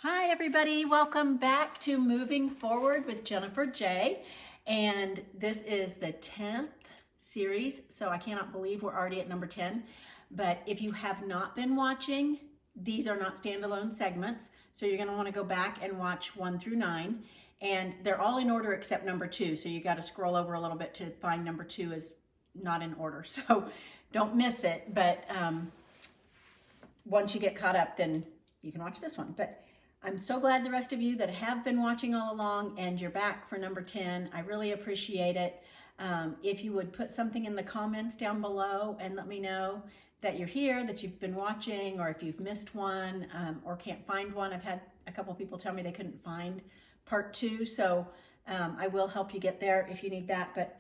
Hi everybody, welcome back to Moving Forward with Jennifer J. And this is the 10th series, so I cannot believe we're already at number 10. But if you have not been watching, these are not standalone segments, so you're going to want to go back and watch 1 through 9. And they're all in order except number 2, so you got to scroll over a little bit to find number 2 is not in order. So don't miss it, but once you get caught up, then you can watch this one. But I'm so glad the rest of you that have been watching all along and you're back for number 10. I really appreciate it. If you would put something in the comments down below and let me know that you're here, that you've been watching, or if you've missed one or can't find one. I've had a couple people tell me they couldn't find part 2, so I will help you get there if you need that, but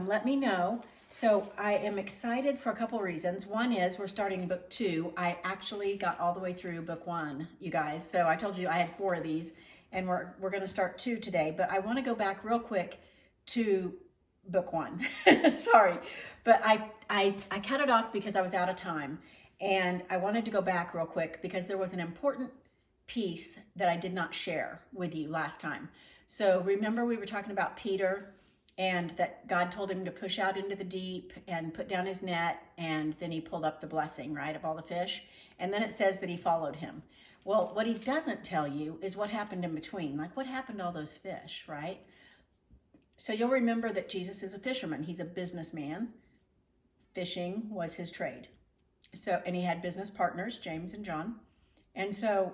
let me know. So I am excited for a couple reasons. One is we're starting book 2. I actually got all the way through book 1, you guys. So I told you I had 4 of these, and we're going to start 2 today. But I want to go back real quick to book 1. Sorry, but I cut it off because I was out of time, and I wanted to go back real quick because there was an important piece that I did not share with you last time. So remember we were talking about Peter, and that God told him to push out into the deep and put down his net, and then he pulled up the blessing, right, of all the fish. And then it says that he followed him. Well, what he doesn't tell you is what happened in between. Like, what happened to all those fish, right? So you'll remember that Jesus is a fisherman. He's a businessman. Fishing was his trade. So, and he had business partners, James and John. And so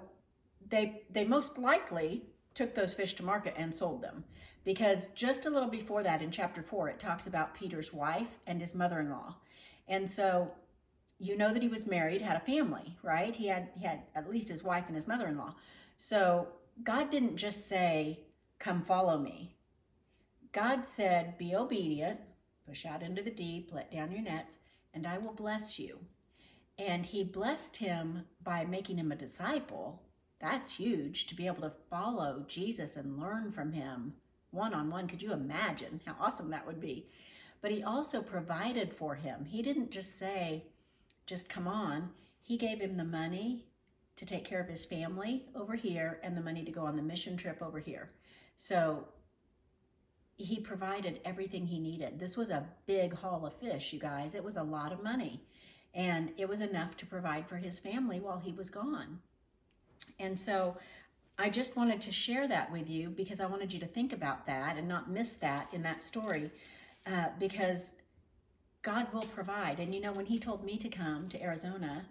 they most likely took those fish to market and sold them. Because just a little before that in chapter 4, it talks about Peter's wife and his mother-in-law. And so you know that he was married, had a family, right? He had at least his wife and his mother-in-law. So God didn't just say, come follow me. God said, be obedient, push out into the deep, let down your nets, and I will bless you. And he blessed him by making him a disciple. That's huge, to be able to follow Jesus and learn from him one-on-one. Could you imagine how awesome that would be? But he also provided for him. He didn't just say, just come on. He gave him the money to take care of his family over here and the money to go on the mission trip over here. So he provided everything he needed. This was a big haul of fish, you guys. It was a lot of money. And it was enough to provide for his family while he was gone. And so I just wanted to share that with you because I wanted you to think about that and not miss that in that story, because God will provide. And you know, when he told me to come to Arizona,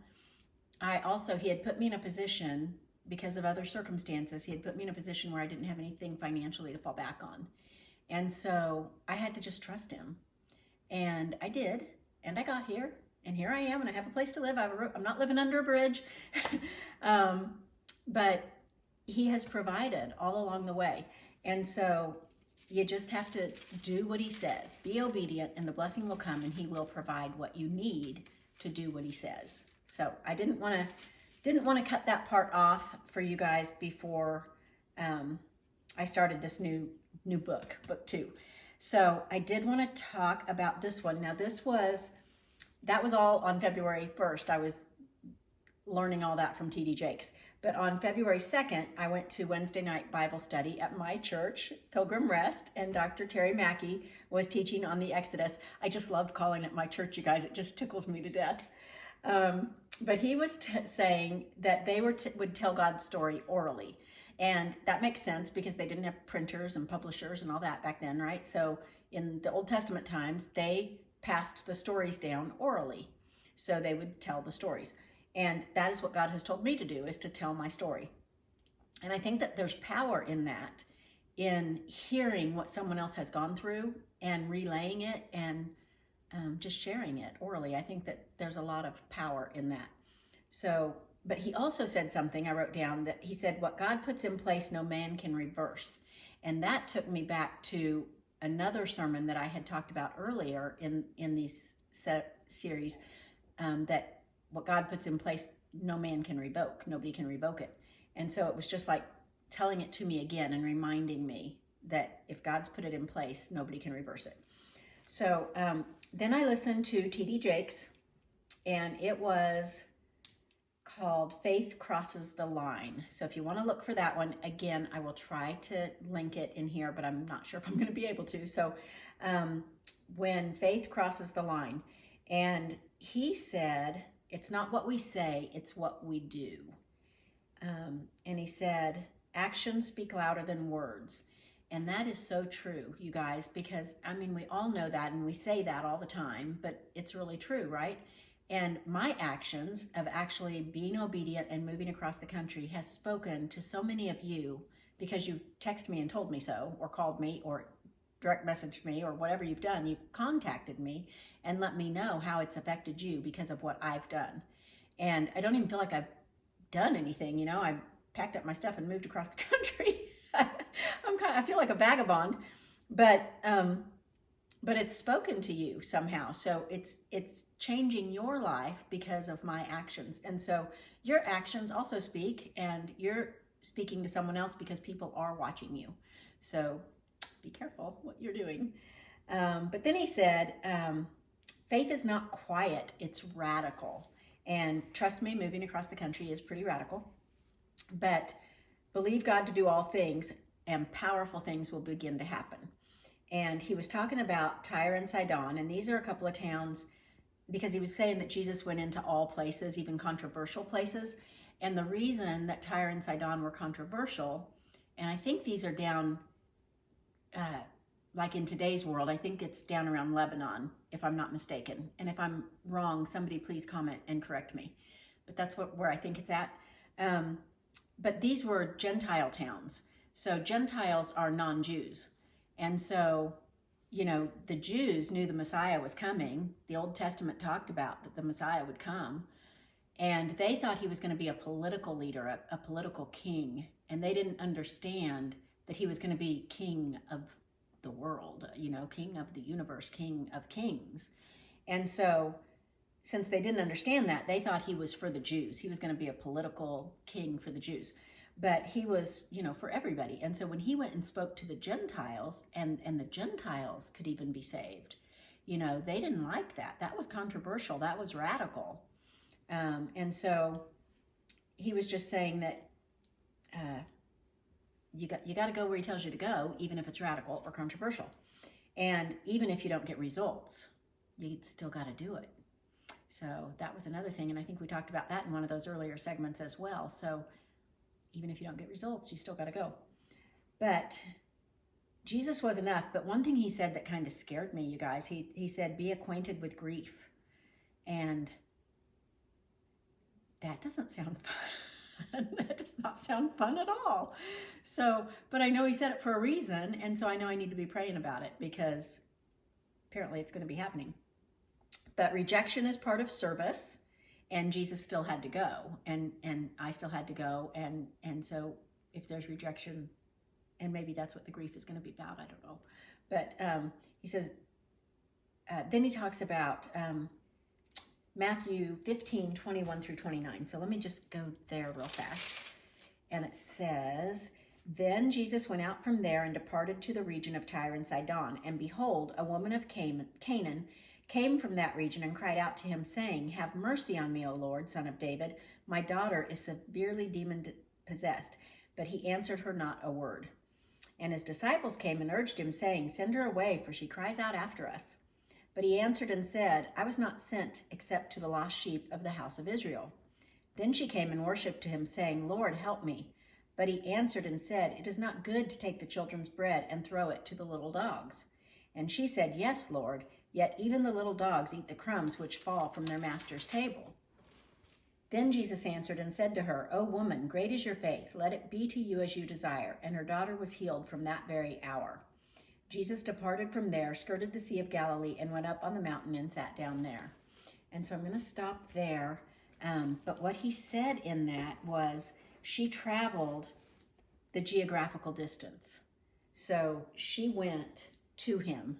he had put me in a position, because of other circumstances, he had put me in a position where I didn't have anything financially to fall back on. And so I had to just trust him. And I did. And I got here. And here I am. And I have a place to live. I'm not living under a bridge. But he has provided all along the way. And so you just have to do what he says. Be obedient, and the blessing will come, and he will provide what you need to do what he says. So I didn't want to cut that part off for you guys before I started this new book 2. So I did want to talk about this one. Now that was all on February 1st. I was learning all that from T.D. Jakes. But on February 2nd, I went to Wednesday night Bible study at my church, Pilgrim Rest, and Dr. Terry Mackey was teaching on the Exodus. I just love calling it my church, you guys. It just tickles me to death. But he was saying that they would tell God's story orally. And that makes sense because they didn't have printers and publishers and all that back then, right? So in the Old Testament times, they passed the stories down orally. So they would tell the stories. And that is what God has told me to do, is to tell my story. And I think that there's power in that, in hearing what someone else has gone through and relaying it and just sharing it orally. I think that there's a lot of power in that. So, but he also said something I wrote down, that he said, what God puts in place, no man can reverse. And that took me back to another sermon that I had talked about earlier in these series, that what God puts in place, no man can revoke. Nobody can revoke it. And so it was just like telling it to me again and reminding me that if God's put it in place, nobody can reverse it. So then I listened to T.D. Jakes, and it was called Faith Crosses the Line. So if you want to look for that one, again, I will try to link it in here, but I'm not sure if I'm going to be able to. So when faith crosses the line, and he said, it's not what we say, it's what we do. And he said, actions speak louder than words. And that is so true, you guys, because I mean, we all know that and we say that all the time, but it's really true, right? And my actions of actually being obedient and moving across the country has spoken to so many of you because you've texted me and told me so, or called me, or direct messaged me, or whatever you've done. You've contacted me and let me know how it's affected you because of what I've done. And I don't even feel like I've done anything, you know. I packed up my stuff and moved across the country. I feel like a vagabond, but it's spoken to you somehow. So it's changing your life because of my actions. And so your actions also speak, and you're speaking to someone else because people are watching you. So be careful what you're doing. But then he said, faith is not quiet, it's radical. And trust me, moving across the country is pretty radical. But believe God to do all things, and powerful things will begin to happen. And he was talking about Tyre and Sidon, and these are a couple of towns, because he was saying that Jesus went into all places, even controversial places. And the reason that Tyre and Sidon were controversial, and I think these are down, like in today's world, I think it's down around Lebanon, if I'm not mistaken. And if I'm wrong, somebody please comment and correct me. But that's where I think it's at. But these were Gentile towns. So Gentiles are non-Jews. And so, you know, the Jews knew the Messiah was coming. The Old Testament talked about that the Messiah would come. And they thought he was going to be a political leader, a political king. And they didn't understand that he was going to be king of the world, you know, king of the universe, king of kings. And so, since they didn't understand that, they thought he was for the Jews. He was going to be a political king for the Jews. But he was, you know, for everybody. And so when he went and spoke to the Gentiles, and the Gentiles could even be saved, you know, they didn't like that. That was controversial. That was radical. And so he was just saying that you got to go where he tells you to go, even if it's radical or controversial. And even if you don't get results, you still got to do it. So that was another thing. And I think we talked about that in one of those earlier segments as well. So even if you don't get results, you still got to go. But Jesus was enough. But one thing he said that kind of scared me, you guys, he said, be acquainted with grief. And that doesn't sound fun. That does not sound fun at all. So, but I know he said it for a reason. And so I know I need to be praying about it, because apparently it's going to be happening. But rejection is part of service. And Jesus still had to go, and I still had to go, and so if there's rejection, and maybe that's what the grief is going to be about, I don't know. But he says, then he talks about Matthew 15, 21 through 29. So let me just go there real fast. And it says, then Jesus went out from there and departed to the region of Tyre and Sidon. And behold, a woman of Canaan came from that region and cried out to him, saying, have mercy on me, O Lord, son of David. My daughter is severely demon-possessed. But he answered her not a word. And his disciples came and urged him, saying, send her away, for she cries out after us. But he answered and said, I was not sent except to the lost sheep of the house of Israel. Then she came and worshipped him, saying, Lord, help me. But he answered and said, it is not good to take the children's bread and throw it to the little dogs. And she said, yes, Lord. Yet even the little dogs eat the crumbs which fall from their master's table. Then Jesus answered and said to her, O woman, great is your faith. Let it be to you as you desire. And her daughter was healed from that very hour. Jesus departed from there, skirted the Sea of Galilee, and went up on the mountain and sat down there. And so I'm going to stop there. But what he said in that was she traveled the geographical distance. So she went to him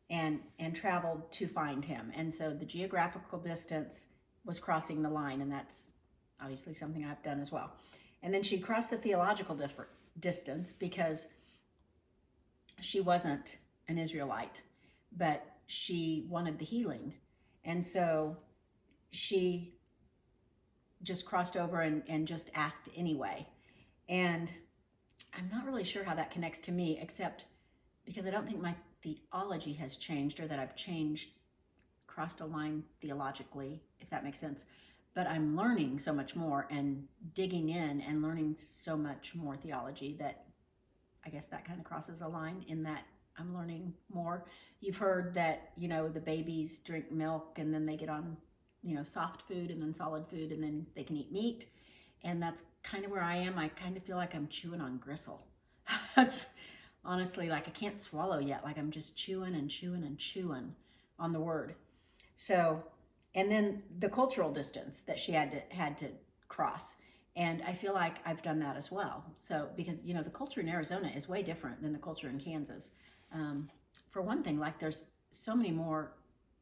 and traveled to find him. And so the geographical distance was crossing the line, and that's obviously something I've done as well. And then she crossed the theological distance, because she wasn't an Israelite, but she wanted the healing. And so she just crossed over and just asked anyway. And I'm not really sure how that connects to me, except because I don't think my theology has changed, or that I've crossed a line theologically, if that makes sense. But I'm learning so much more and digging in and learning so much more theology that I guess that kind of crosses a line, in that I'm learning more. You've heard that, the babies drink milk and then they get on, soft food and then solid food and then they can eat meat. And that's kind of where I am. I kind of feel like I'm chewing on gristle. That's honestly, like, I can't swallow yet. Like, I'm just chewing and chewing and chewing on the word. So, and then the cultural distance that she had to cross. And I feel like I've done that as well. So, because, the culture in Arizona is way different than the culture in Kansas. For one thing, like, there's so many more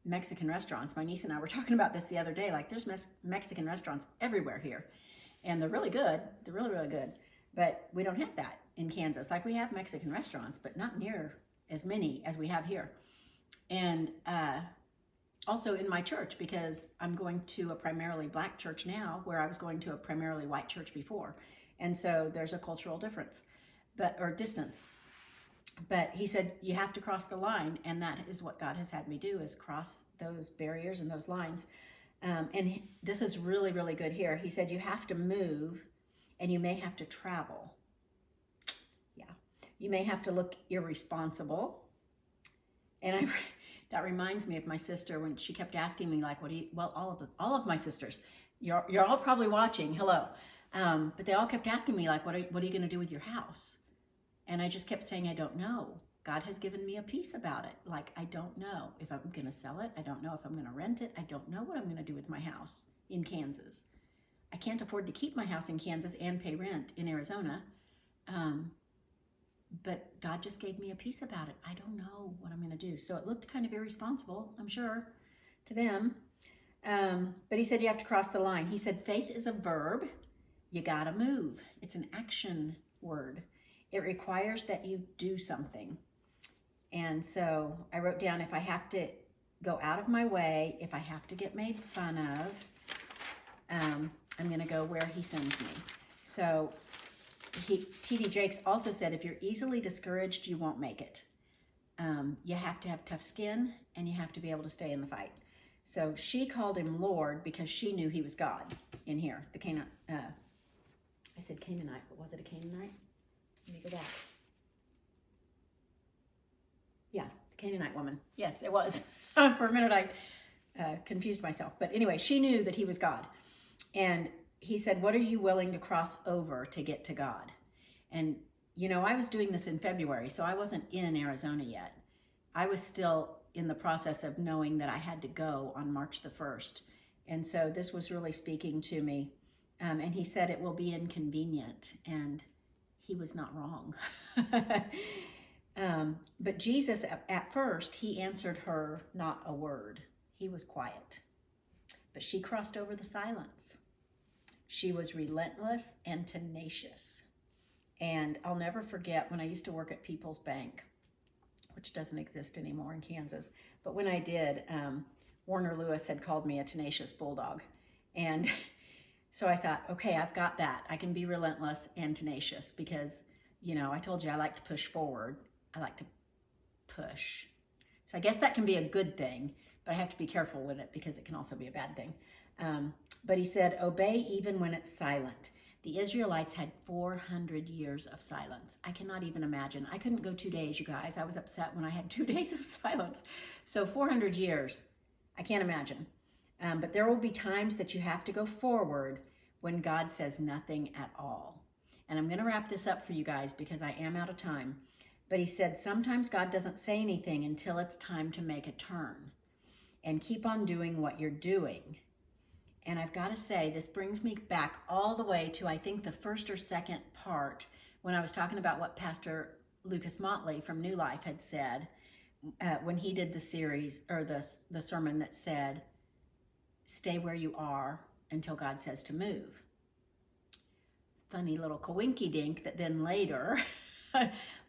Mexican restaurants. My niece and I were talking about this the other day. Like, there's Mexican restaurants everywhere here. And they're really good. They're really, really good. But we don't have that in Kansas. Like, we have Mexican restaurants, but not near as many as we have here. And also in my church, because I'm going to a primarily black church now, where I was going to a primarily white church before. And so there's a cultural difference, or distance. But he said, you have to cross the line. And that is what God has had me do, is cross those barriers and those lines. And this is really, really good here. He said, you have to move and you may have to travel. Yeah. You may have to look irresponsible. And that reminds me of my sister, when she kept asking me, like, all of my sisters, you're all probably watching, hello. But they all kept asking me, like, what are you going to do with your house? And I just kept saying, I don't know. God has given me a peace about it. Like, I don't know if I'm going to sell it. I don't know if I'm going to rent it. I don't know what I'm going to do with my house in Kansas. I can't afford to keep my house in Kansas and pay rent in Arizona. But God just gave me a peace about it. I don't know what I'm going to do. So it looked kind of irresponsible, I'm sure, to them. But he said you have to cross the line. He said faith is a verb. You got to move. It's an action word. It requires that you do something. And so I wrote down, if I have to go out of my way, if I have to get made fun of, I'm going to go where he sends me. So T.D. Jakes also said, if you're easily discouraged, you won't make it. You have to have tough skin, and you have to be able to stay in the fight. So she called him Lord because she knew he was God in here. I said Canaanite, but was it a Canaanite? Let me go back. Yeah, the Canaanite woman. Yes, it was. For a minute, I confused myself. But anyway, she knew that he was God. And he said, what are you willing to cross over to get to God? And, I was doing this in February, so I wasn't in Arizona yet. I was still in the process of knowing that I had to go on March the 1st. And so this was really speaking to me. And he said it will be inconvenient. And he was not wrong. But Jesus, at first, he answered her not a word. He was quiet. But she crossed over the silence. She was relentless and tenacious. And I'll never forget when I used to work at People's Bank, which doesn't exist anymore in Kansas. But when I did, Warner Lewis had called me a tenacious bulldog. And so I thought, okay, I've got that. I can be relentless and tenacious because, I told you I like to push forward. I like to push. So I guess that can be a good thing, but I have to be careful with it because it can also be a bad thing. But he said, obey even when it's silent. The Israelites had 400 years of silence. I cannot even imagine. I couldn't go 2 days, you guys. I was upset when I had 2 days of silence. So 400 years, I can't imagine. But there will be times that you have to go forward when God says nothing at all. And I'm going to wrap this up for you guys because I am out of time. But he said, sometimes God doesn't say anything until it's time to make a turn. And keep on doing what you're doing. And I've got to say, this brings me back all the way to, I think, the first or second part when I was talking about what Pastor Lucas Motley from New Life had said when he did the series, or the sermon that said, stay where you are until God says to move. Funny little coinky-dink that then later,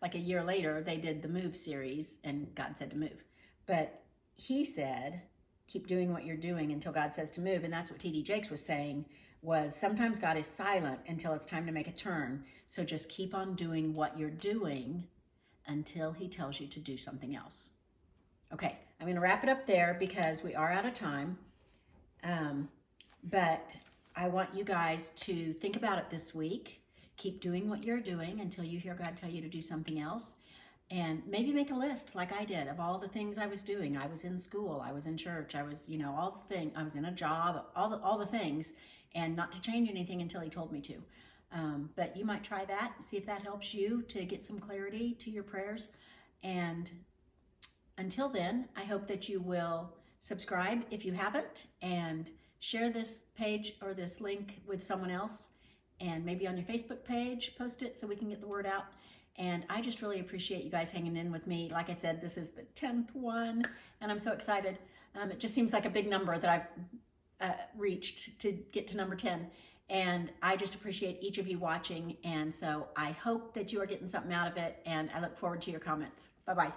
like a year later, they did the Move series and God said to move. But he said, keep doing what you're doing until God says to move. And that's what T.D. Jakes was saying. was sometimes God is silent until it's time to make a turn. So just keep on doing what you're doing until he tells you to do something else. Okay, I'm going to wrap it up there because we are out of time. But I want you guys to think about it this week. Keep doing what you're doing until you hear God tell you to do something else. And maybe make a list like I did of all the things I was doing. I was in school, I was in church, I was, all the things, I was in a job, all the things, and not to change anything until he told me to. But you might try that, see if that helps you to get some clarity to your prayers. And until then, I hope that you will subscribe if you haven't, and share this page or this link with someone else, and maybe on your Facebook page, post it so we can get the word out. And I just really appreciate you guys hanging in with me. Like I said, this is the 10th one, and I'm so excited. It just seems like a big number that I've reached to get to number 10. And I just appreciate each of you watching. And so I hope that you are getting something out of it, and I look forward to your comments. Bye-bye.